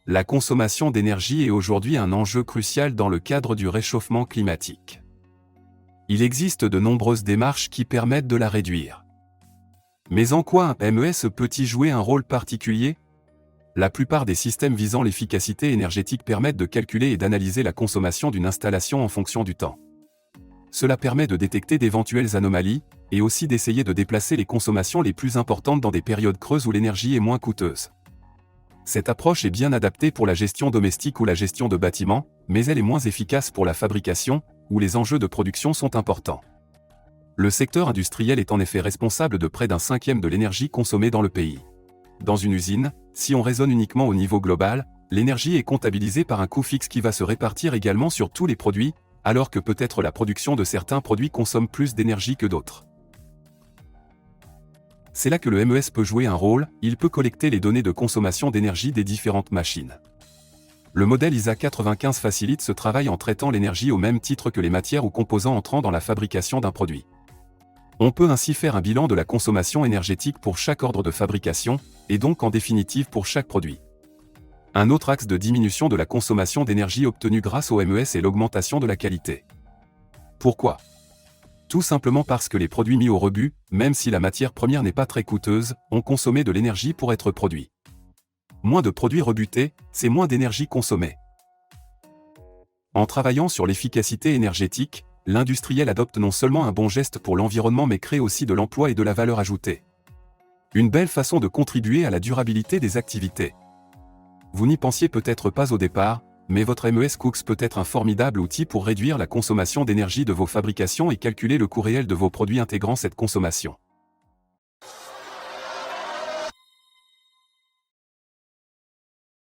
La consommation d'énergie est aujourd'hui un enjeu crucial dans le cadre du réchauffement climatique. Il existe de nombreuses démarches qui permettent de la réduire. Mais en quoi un MES peut-il jouer un rôle particulier? La plupart des systèmes visant l'efficacité énergétique permettent de calculer et d'analyser la consommation d'une installation en fonction du temps. Cela permet de détecter d'éventuelles anomalies, et aussi d'essayer de déplacer les consommations les plus importantes dans des périodes creuses où l'énergie est moins coûteuse. Cette approche est bien adaptée pour la gestion domestique ou la gestion de bâtiments, mais elle est moins efficace pour la fabrication, où les enjeux de production sont importants. Le secteur industriel est en effet responsable de près d'un cinquième de l'énergie consommée dans le pays. Dans une usine, si on raisonne uniquement au niveau global, l'énergie est comptabilisée par un coût fixe qui va se répartir également sur tous les produits, alors que peut-être la production de certains produits consomme plus d'énergie que d'autres. C'est là que le MES peut jouer un rôle, il peut collecter les données de consommation d'énergie des différentes machines. Le modèle ISA 95 facilite ce travail en traitant l'énergie au même titre que les matières ou composants entrant dans la fabrication d'un produit. On peut ainsi faire un bilan de la consommation énergétique pour chaque ordre de fabrication, et donc en définitive pour chaque produit. Un autre axe de diminution de la consommation d'énergie obtenue grâce au MES est l'augmentation de la qualité. Pourquoi? Tout simplement parce que les produits mis au rebut, même si la matière première n'est pas très coûteuse, ont consommé de l'énergie pour être produits. Moins de produits rebutés, c'est moins d'énergie consommée. En travaillant sur l'efficacité énergétique, l'industriel adopte non seulement un bon geste pour l'environnement mais crée aussi de l'emploi et de la valeur ajoutée. Une belle façon de contribuer à la durabilité des activités. Vous n'y pensiez peut-être pas au départ, mais votre MES Cooks peut être un formidable outil pour réduire la consommation d'énergie de vos fabrications et calculer le coût réel de vos produits intégrant cette consommation.